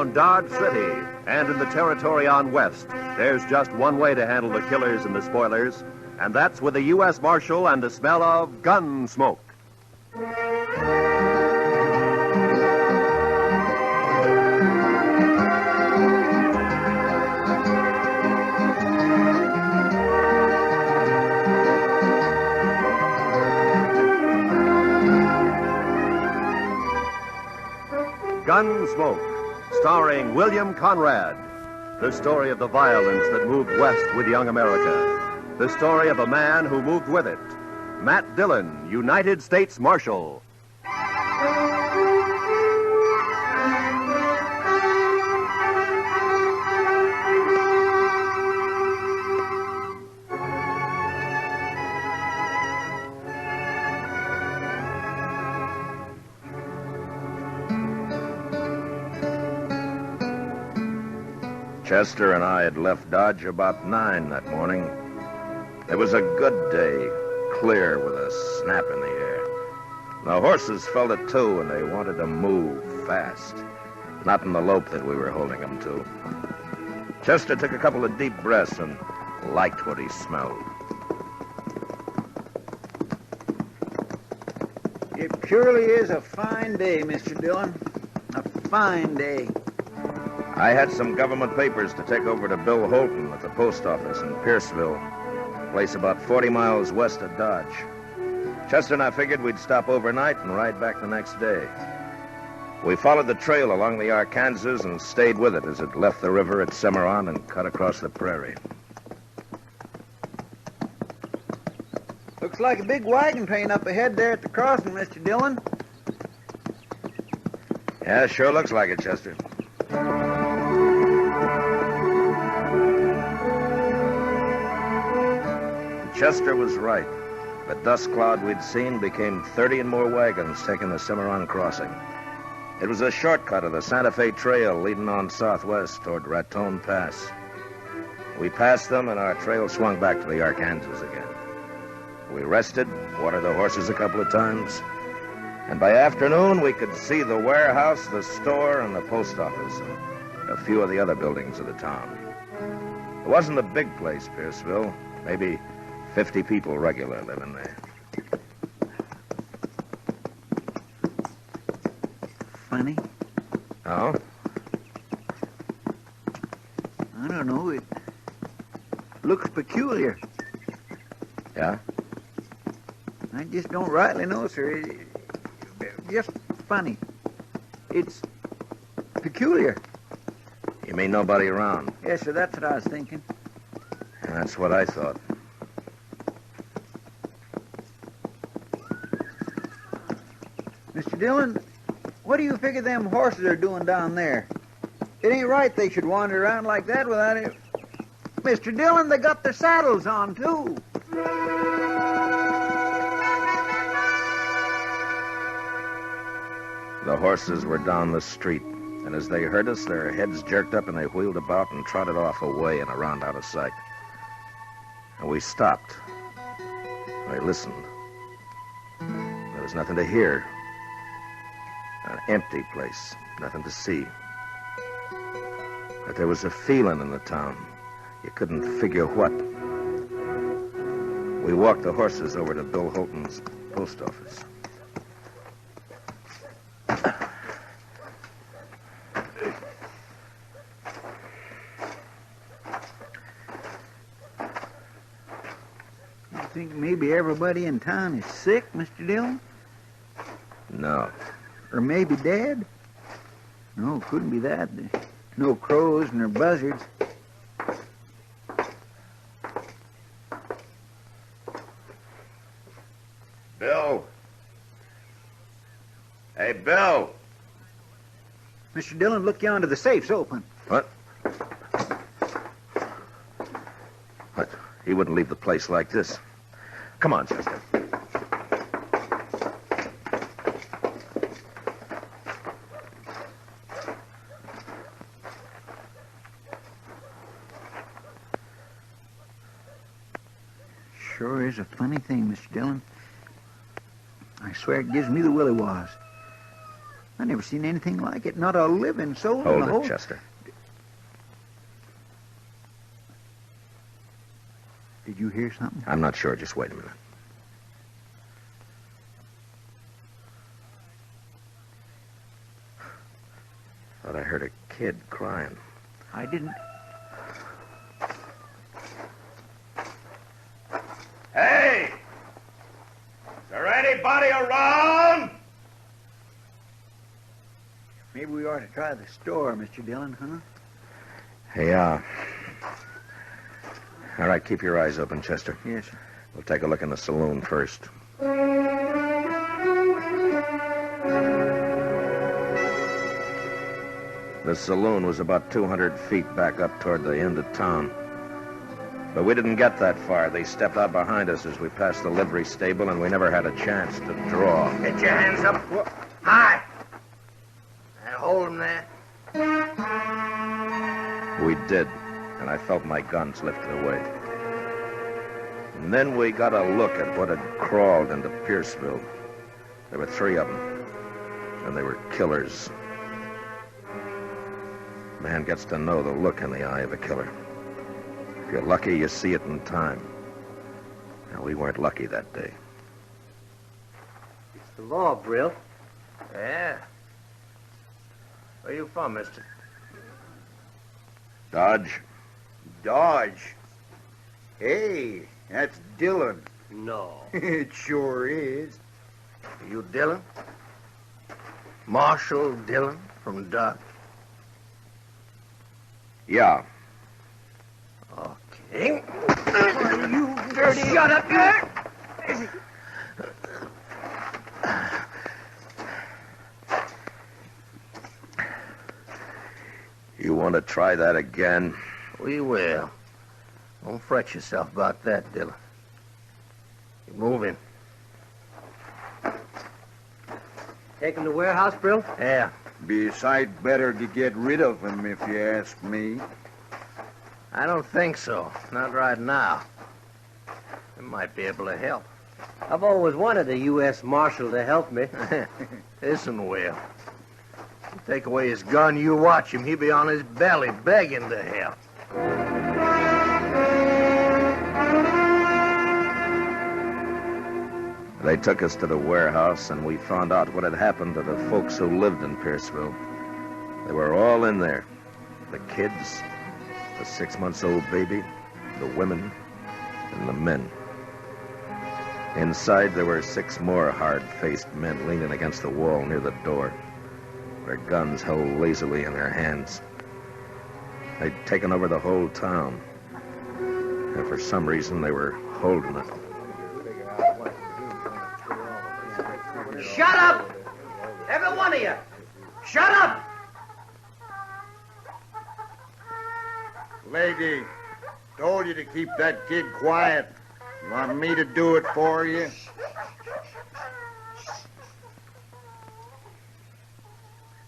on Dodge City and in the territory on West, there's just one way to handle the killers and the spoilers, and that's with a U.S. Marshal and the smell of Gunsmoke. Gunsmoke, starring William Conrad. The story of the violence that moved west with young America. The story of a man who moved with it. Matt Dillon, United States Marshal. Chester and I had left Dodge about 9 that morning. It was a good day, clear with a snap in the air. The horses felt it too, and they wanted to move fast. Not in the lope that we were holding them to. Chester took a couple of deep breaths and liked what he smelled. It surely is a fine day, Mr. Dillon. A fine day. I had some government papers to take over to Bill Holton at the post office in Pierceville, a place about 40 miles west of Dodge. Chester and I figured we'd stop overnight and ride back the next day. We followed the trail along the Arkansas and stayed with it as it left the river at Cimarron and cut across the prairie. Looks like a big wagon train up ahead there at the crossing, Mr. Dillon. Yeah, sure looks like it, Chester. Chester was right. The dust cloud we'd seen became 30 and more wagons taking the Cimarron crossing. It was a shortcut of the Santa Fe Trail leading on southwest toward Raton Pass. We passed them, and our trail swung back to the Arkansas again. We rested, watered the horses a couple of times, and by afternoon we could see the warehouse, the store, and the post office, and a few of the other buildings of the town. It wasn't a big place, Pierceville. Maybe 50 people regular living there. Funny. Oh? I don't know. It looks peculiar. Yeah? I just don't rightly know, sir. It's just funny. It's peculiar. You mean nobody around? Yes, sir, that's what I was thinking. That's what I thought. Mr. Dillon, what do you figure them horses are doing down there? It ain't right they should wander around like that without it. Mr. Dillon, they got their saddles on, too. The horses were down the street, and as they heard us, their heads jerked up and they wheeled about and trotted off away and around out of sight. And we stopped. I listened. There was nothing to hear. An empty place, nothing to see. But there was a feeling in the town. You couldn't figure what. We walked the horses over to Bill Holton's post office. You think maybe everybody in town is sick, Mr. Dillon? No. Or maybe dead? No, couldn't be that. There's no crows nor buzzards. Bill. Hey, Bill. Mr. Dillon, look yonder. The safe's open. What? What? He wouldn't leave the place like this. Come on, Chester. Sure is a funny thing, Mr. Dillon. I swear it gives me the willy-was. I never seen anything like it. Not a living soul in Hold the it, whole... Chester. Did you hear something? I'm not sure. Just wait a minute. Thought I heard a kid crying. I didn't. Hey! Is there anybody around? Maybe we ought to try the store, Mr. Dillon, huh? Hey, all right, keep your eyes open, Chester. Yes, sir. We'll take a look in the saloon first. The saloon was about 200 feet back up toward the end of town. But we didn't get that far. They stepped out behind us as we passed the livery stable, and we never had a chance to draw. Get your hands up. High. And hold them there. We did, and I felt my guns lifted away. And then we got a look at what had crawled into Pierceville. There were 3 of them, and they were killers. Man gets to know the look in the eye of a killer. If you're lucky, you see it in time. Now, we weren't lucky that day. It's the law, Brill. Yeah. Where you from, mister? Dodge? Dodge? Hey, that's Dillon. No. It sure is. You Dillon? Marshal Dillon from Dodge? Yeah. Okay. You dirty... Shut up, there! You want to try that again? We will. Don't fret yourself about that, Dillon. You move in. Take him to warehouse, Brill? Yeah. Be a sight better to get rid of him, if you ask me. I don't think so. Not right now. You might be able to help. I've always wanted a U.S. Marshal to help me. Listen, Will. You take away his gun, you watch him. He'll be on his belly begging to help. They took us to the warehouse, and we found out what had happened to the folks who lived in Pierceville. They were all in there. The kids, the 6-month-old baby, the women, and the men. Inside, there were 6 more hard-faced men leaning against the wall near the door, their guns held lazily in their hands. They'd taken over the whole town, and for some reason, they were holding it. Shut up! Every one of you! Shut up! Lady, told you to keep that kid quiet. You want me to do it for you?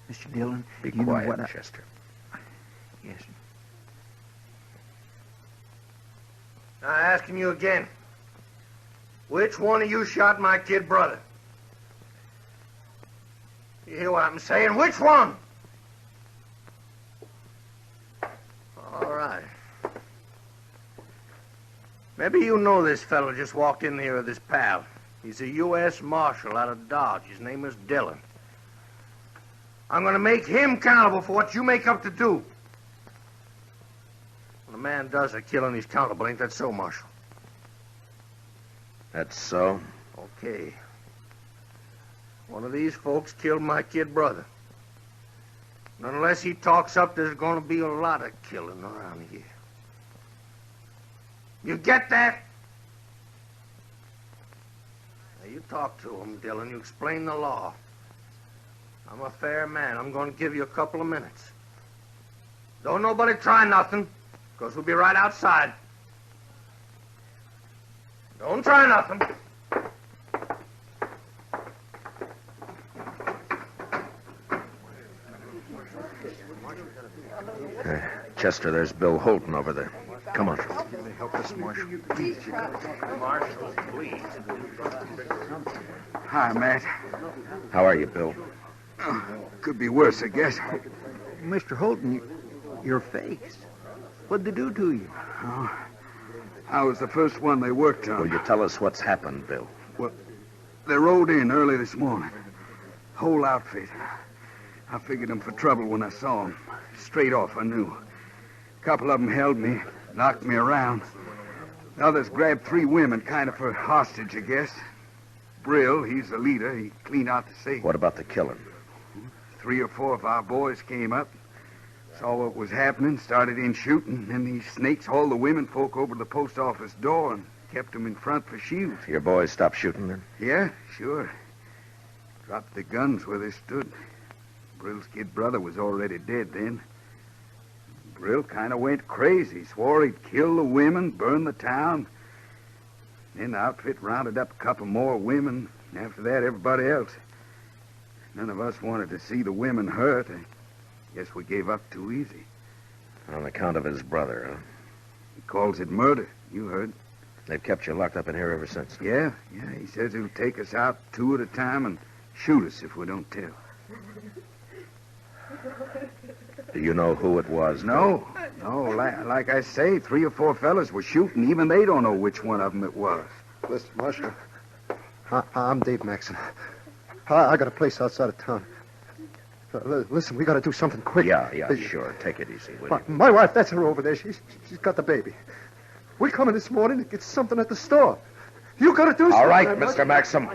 Mr. Dillon, Be you quiet, know what Chester. Yes, sir. Now, asking you again. Which one of you shot my kid brother? You hear what I'm saying? Which one? All right. Maybe you know this fellow just walked in here with his pal. He's a U.S. Marshal out of Dodge. His name is Dillon. I'm going to make him accountable for what you make up to do. When a man does a killing, he's accountable. Ain't that so, Marshal? That's so? Okay. One of these folks killed my kid brother. And unless he talks up, there's going to be a lot of killing around here. You get that? Now, you talk to him, Dillon. You explain the law. I'm a fair man. I'm going to give you a couple of minutes. Don't nobody try nothing, because we'll be right outside. Don't try nothing. Chester, there's Bill Holton over there. Come on. Help us, Marshal. Marshal, please. Hi, Matt. How are you, Bill? Could be worse, I guess. Mr. Holton, your face. What'd they do to you? Oh, I was the first one they worked on. Will you tell us what's happened, Bill? Well, they rode in early this morning. Whole outfit. I figured them for trouble when I saw them. Straight off, I knew. A couple of them held me, knocked me around. The others grabbed 3 women, kind of for hostage, I guess. Brill, he's the leader. He cleaned out the safe. What about the killing? 3 or 4 of our boys came up, saw what was happening, started in shooting, and these snakes hauled the women folk over to the post office door and kept them in front for shields. Your boys stopped shooting then? Yeah, sure. Dropped the guns where they stood. Brill's kid brother was already dead then. Brill kind of went crazy, swore he'd kill the women, burn the town. Then the outfit rounded up a couple more women, and after that, everybody else. None of us wanted to see the women hurt. I guess we gave up too easy. On account of his brother, huh? He calls it murder. You heard. They've kept you locked up in here ever since. Yeah. He says he'll take us out 2 at a time and shoot us if we don't tell. Do you know who it was? No. Like I say, 3 or 4 fellas were shooting. Even they don't know which one of them it was. Listen, Marshal, I'm Dave Maxon. I got a place outside of town. Listen, we got to do something quick. Yeah, sure. Take it easy, will you? My wife, that's her over there. She's got the baby. We come in this morning to get something at the store. You got to do something. All right, Mr. Maxim.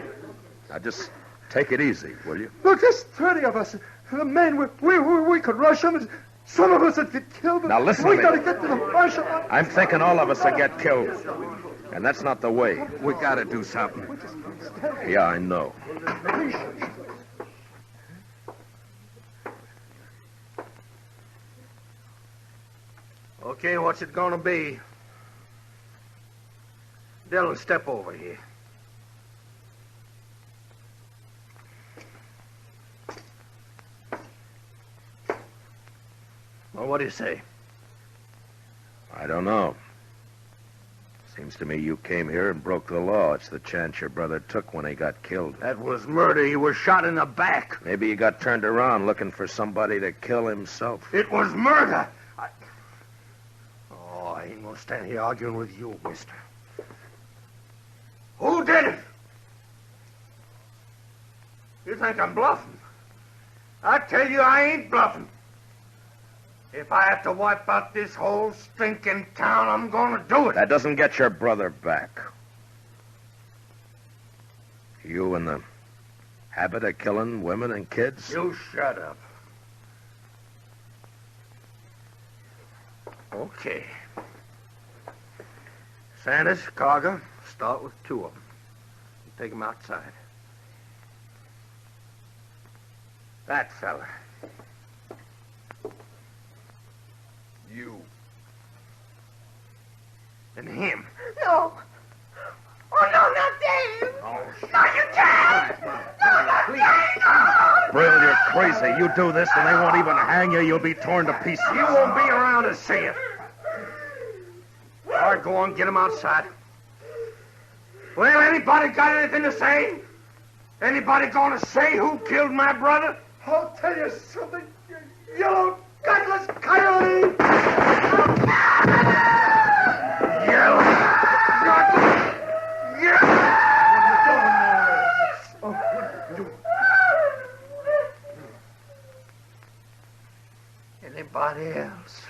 Now, just take it easy, will you? Look, there's 30 of us. The men, we could rush them. And some of us would get killed. Now, listen to we me. got to get to the marshal. I'm thinking all of us will get killed. And that's not the way. We got to do something. Yeah, I know. Okay, what's it gonna be? Dillon, step over here. Well, what do you say? I don't know. Seems to me you came here and broke the law. It's the chance your brother took when he got killed. That was murder. He was shot in the back. Maybe he got turned around looking for somebody to kill himself. It was murder. I ain't gonna stand here arguing with you, mister. Who did it? You think I'm bluffing? I tell you I ain't bluffing. If I have to wipe out this whole stinking town, I'm gonna do it. That doesn't get your brother back. You in the habit of killing women and kids? You shut up. Okay. Sanders, Carger, start with 2 of them. Take them outside. That fella. You. And him. No. Oh, no, not Dave. Oh, No, you can't. No, not Dave. No. Brill, you're crazy. You do this and they won't even hang you. You'll be torn to pieces. You won't be around to see it. All right, go on, get him outside. Well, anybody got anything to say? Anybody gonna say who killed my brother? I'll tell you something, you yellow, gutless coyote! Yellow, gutless, Anybody else?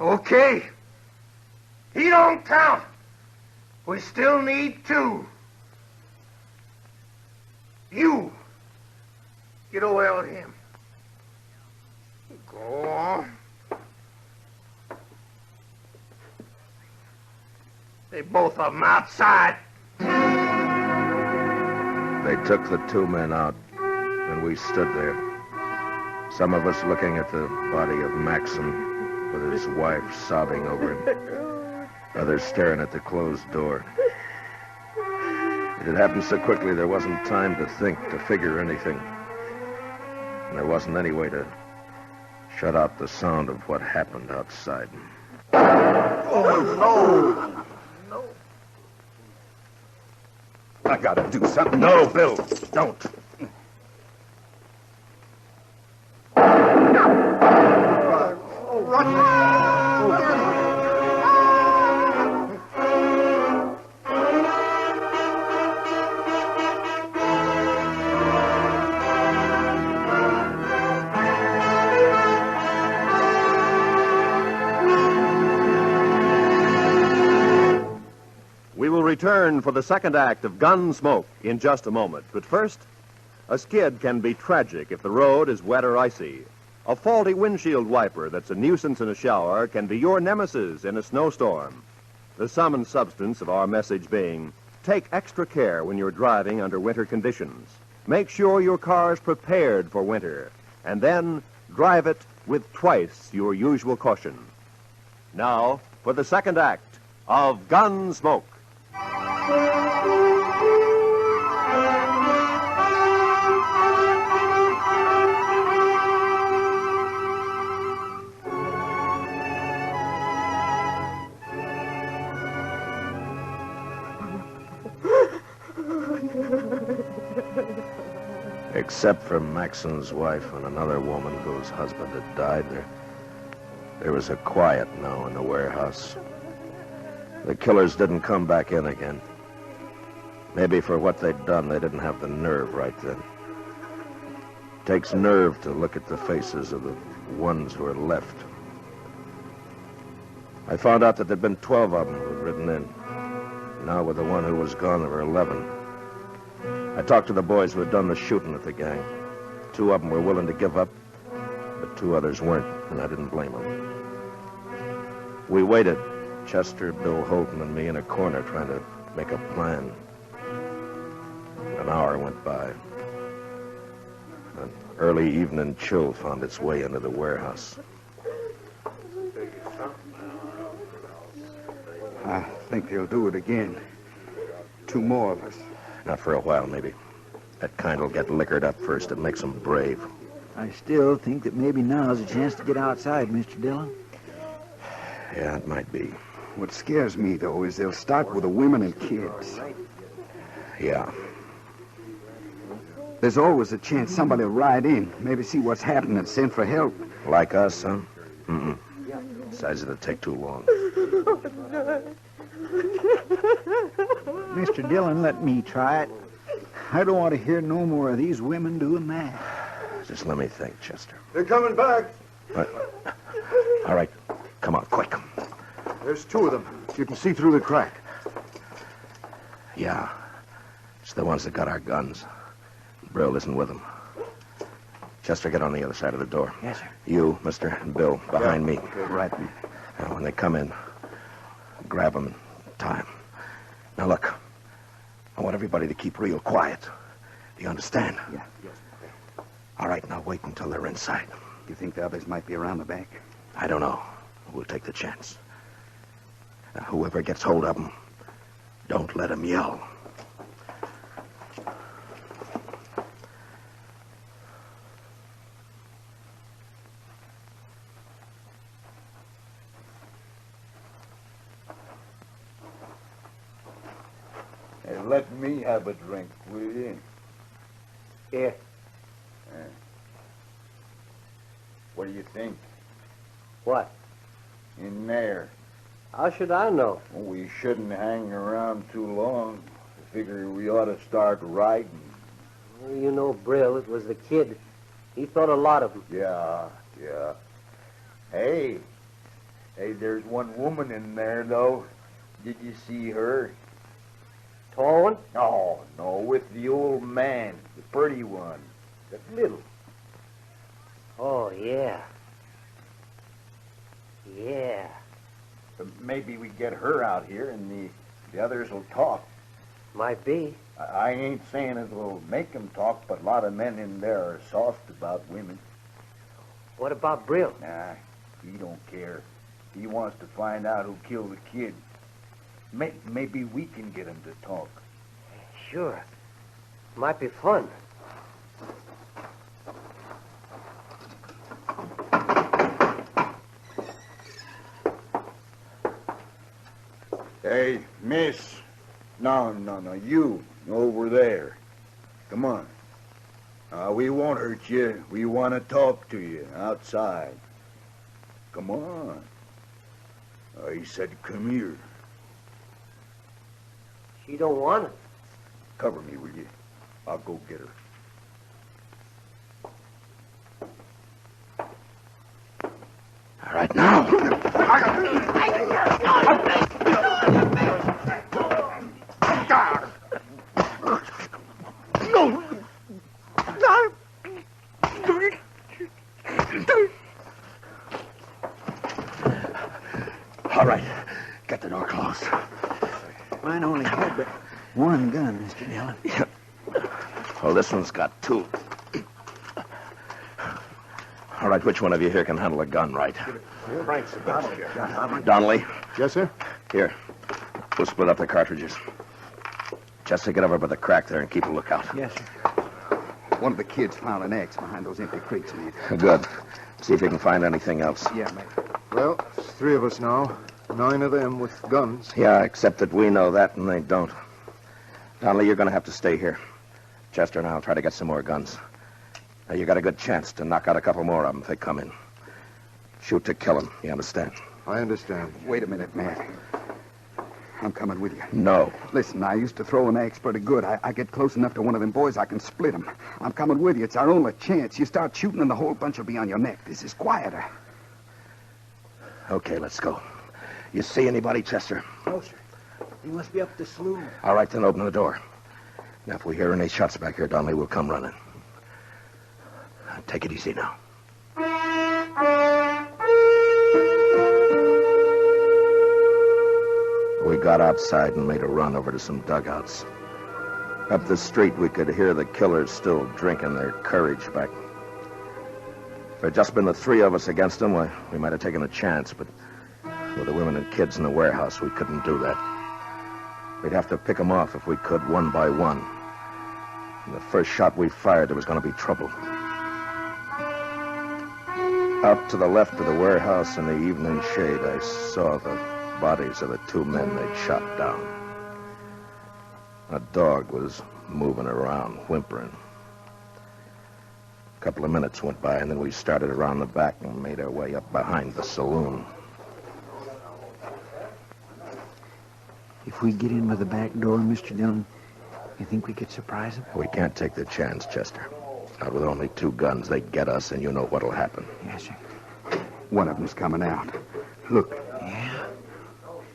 Okay. He don't count. We still need 2. You. Get away with him. Go on. They both of them outside. They took the 2 men out, and we stood there. Some of us looking at the body of Maxim with his wife sobbing over him. Others staring at the closed door. It had happened so quickly there wasn't time to think, to figure anything. And there wasn't any way to shut out the sound of what happened outside. Oh, no. I gotta do something. No, Bill, don't. We will return for the second act of Gunsmoke in just a moment. But first, a skid can be tragic if the road is wet or icy. A faulty windshield wiper that's a nuisance in a shower can be your nemesis in a snowstorm. The sum and substance of our message being, take extra care when you're driving under winter conditions. Make sure your car's prepared for winter, and then drive it with twice your usual caution. Now, for the second act of Gunsmoke. Except for Maxon's wife and another woman whose husband had died, there was a quiet now in the warehouse. The killers didn't come back in again. Maybe for what they'd done, they didn't have the nerve right then. Takes nerve to look at the faces of the ones who are left. I found out that there'd been 12 of them who'd ridden in. Now with the one who was gone, there were 11. I talked to the boys who had done the shooting at the gang. 2 of them were willing to give up, but 2 others weren't, and I didn't blame them. We waited, Chester, Bill Holton, and me in a corner trying to make a plan. An hour went by. An early evening chill found its way into the warehouse. I think they'll do it again. 2 more of us. Not for a while, maybe. That kind will get liquored up first. It makes them brave. I still think that maybe now's a chance to get outside, Mr. Dillon. Yeah, it might be. What scares me, though, is they'll start with the women and kids. Yeah. There's always a chance somebody will ride in, maybe see what's happening and send for help. Like us, huh? Mm-mm. Besides, it'll take too long. Mr. Dillon, let me try it. I don't want to hear no more of these women doing that. Just let me think, Chester. They're coming back. All right. Come on, quick. There's 2 of them. You can see through the crack. Yeah. It's the ones that got our guns. Brill isn't with them. Chester, get on the other side of the door. Yes, sir. You, mister, and Bill, behind me. Okay, right, man. Now, when they come in, grab them in time. Now, look. I want everybody to keep real quiet. Do you understand? Yeah. Yes. All right, now wait until they're inside. You think the others might be around the back? I don't know. We'll take the chance. Now, whoever gets hold of them, don't let them yell. Hey, let me have a drink, will you? Here. What do you think? What? In there. How should I know? Well, we shouldn't hang around too long. I figure we ought to start riding. Well, you know Brill. It was the kid. He thought a lot of them. Yeah. Hey, there's one woman in there, though. Did you see her? Tall one? Oh, no, with the old man, the pretty one, the little. Oh, yeah. Yeah. Maybe we get her out here and the others will talk. Might be. I ain't saying it will make them talk, but a lot of men in there are soft about women. What about Brill? Nah, he don't care. He wants to find out who killed the kid. Maybe we can get him to talk. Sure. Might be fun. Hey, miss. No, you. Over there. Come on. We won't hurt you. We want to talk to you outside. Come on. He said come here. She don't want it. Cover me, will you? I'll go get her. All right, now. All right. Get the door closed. Mine only had but one gun, Mr. Dillon. Well, this one's got two. All right, which one of you here can handle a gun right? Frank's the best. Donnelly? Yes, sir? Here. We'll split up the cartridges. Chester, get over by the crack there and keep a lookout. Yes, sir. One of the kids found an axe behind those empty crates, man. Good. See if you can find anything else. Yeah, man. Well, there's 3 of us now. 9 of them with guns. Yeah, except that we know that and they don't. Donnelly, you're going to have to stay here. Chester and I'll try to get some more guns. Now, you got a good chance to knock out a couple more of them if they come in. Shoot to kill them, you understand? I understand. Wait a minute, Matt. I'm coming with you. No. Listen, I used to throw an axe pretty good. I get close enough to one of them boys, I can split him. I'm coming with you. It's our only chance. You start shooting and the whole bunch will be on your neck. This is quieter. Okay, let's go. You see anybody, Chester? No, sir. He must be up the saloon. All right, then open the door. Now, if we hear any shots back here, Donnelly, we'll come running. Take it easy now. We got outside and made a run over to some dugouts. Up the street, we could hear the killers still drinking their courage back. If it had just been the 3 of us against them, we might have taken a chance, but with the women and kids in the warehouse, we couldn't do that. We'd have to pick them off if we could, one by one. And the first shot we fired, there was going to be trouble. Out to the left of the warehouse in the evening shade, I saw the bodies of the 2 men they'd shot down. A dog was moving around, whimpering. A couple of minutes went by, and then we started around the back and made our way up behind the saloon. If we get in by the back door, Mr. Dillon, you think we could surprise them? We can't take the chance, Chester. Not with only 2 guns. They get us, and you know what'll happen. Yes, sir. One of them's coming out. Look. Yeah?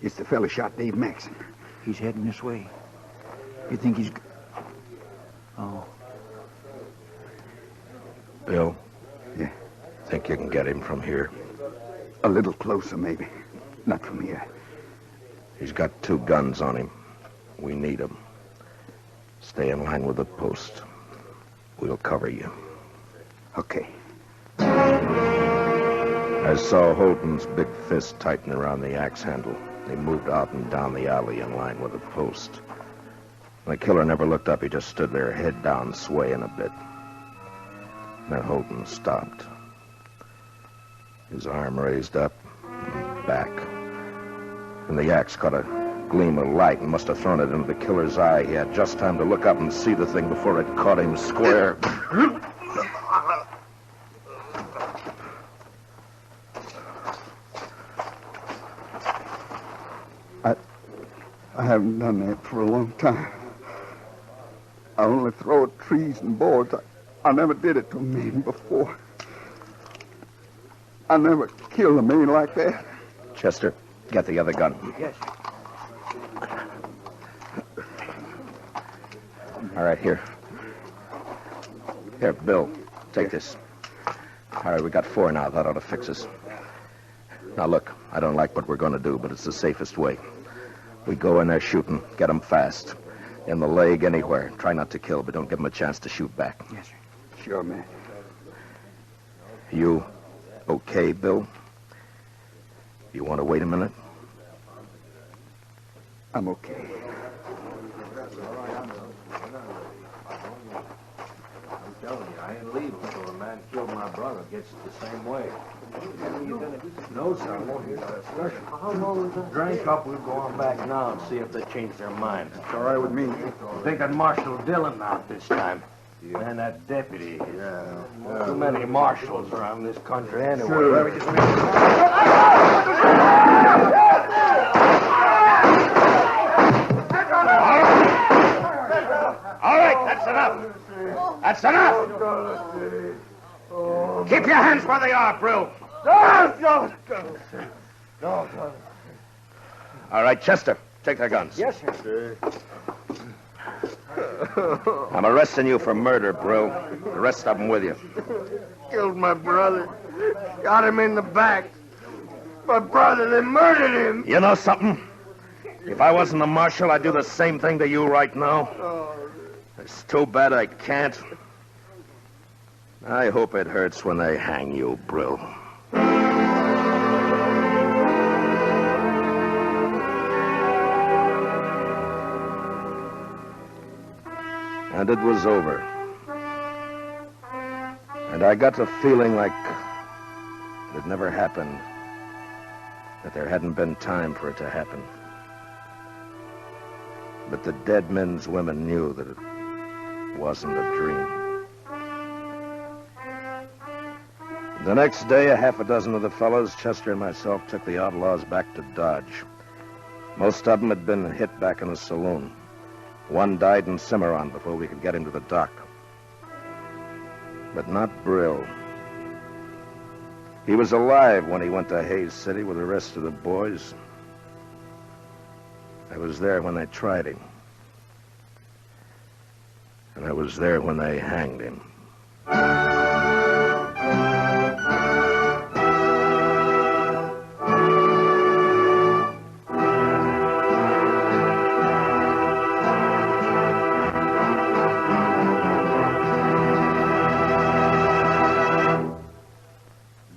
It's the fella shot Dave Maxon. He's heading this way. You think he's... Oh. Bill? Yeah? Think you can get him from here? A little closer, maybe. Not from here. He's got 2 guns on him. We need them. Stay in line with the post. We'll cover you. Okay. I saw Holton's big fist tighten around the axe handle. He moved out and down the alley in line with the post. The killer never looked up. He just stood there, head down, swaying a bit. Then Holton stopped. His arm raised up and back. And the axe caught a gleam of light and must have thrown it into the killer's eye. He had just time to look up and see the thing before it caught him square. I haven't done that for a long time. I only throw at trees and boards. I never did it to a man before. I never killed a man like that. Chester, get the other gun. Yes, sir. All right, here. Here, Bill, take this. All right, we got 4 now. That ought to fix us. Now, look, I don't like what we're going to do, but it's the safest way. We go in there shooting, get them fast. In the leg, anywhere. Try not to kill, but don't give them a chance to shoot back. Yes, sir. Sure, man. You okay, Bill? You want to wait a minute? I'm okay. telling you, I ain't leaving till the man killed my brother gets it the same way. No, sir, I won't hear that discussion. How long is that? Drink up, we'll go on back now and see if they change their mind. It's all right with me. Thinking Marshal Dillon out this time. And that deputy. Yeah. Too many marshals around this country anyway. Sure. All right, that's enough. That's enough. Keep your hands where they are, Brill. All right, Chester, take their guns. Yes, sir. I'm arresting you for murder, Brill. The rest of them with you. Killed my brother. Got him in the back. My brother, they murdered him. You know something? If I wasn't a marshal, I'd do the same thing to you right now. It's too bad I can't. I hope it hurts when they hang you, Brill. And it was over. And I got the feeling like it had never happened, that there hadn't been time for it to happen. But the dead men's women knew that it wasn't a dream. The next day, a half a dozen of the fellows, Chester and myself, took the outlaws back to Dodge. Most of them had been hit back in the saloon. One died in Cimarron before we could get him to the dock. But not Brill. He was alive when he went to Hayes City with the rest of the boys. I was there when they tried him. And I was there when they hanged him.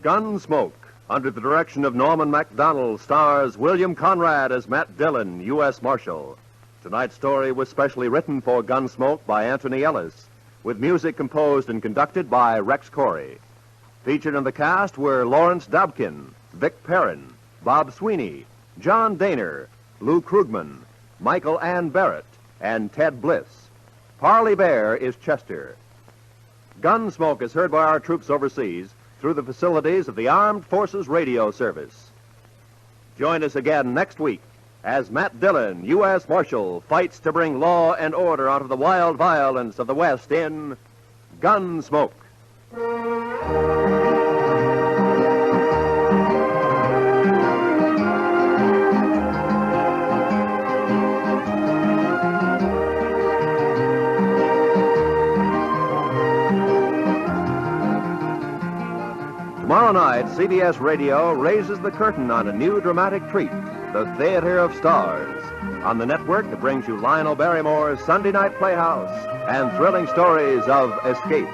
Gunsmoke, under the direction of Norman Macdonnell, stars William Conrad as Matt Dillon, U.S. Marshal. Tonight's story was specially written for Gunsmoke by Anthony Ellis, with music composed and conducted by Rex Corey. Featured in the cast were Lawrence Dobkin, Vic Perrin, Bob Sweeney, John Daner, Lou Krugman, Michael Ann Barrett, and Ted Bliss. Parley Baer is Chester. Gunsmoke is heard by our troops overseas through the facilities of the Armed Forces Radio Service. Join us again next week as Matt Dillon, U.S. Marshal, fights to bring law and order out of the wild violence of the West in Gunsmoke. Tomorrow night, CBS Radio raises the curtain on a new dramatic treat, The Theater of Stars, on the network that brings you Lionel Barrymore's Sunday Night Playhouse and thrilling stories of escape.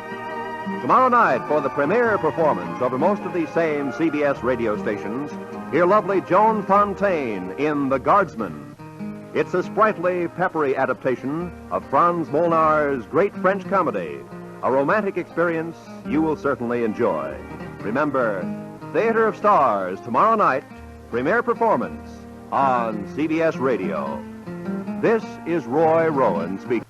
Tomorrow night, for the premiere performance over most of these same CBS radio stations, hear lovely Joan Fontaine in The Guardsman. It's a sprightly, peppery adaptation of Franz Molnar's great French comedy, a romantic experience you will certainly enjoy. Remember, Theater of Stars, tomorrow night, premiere performance on CBS Radio. This is Roy Rowan speaking.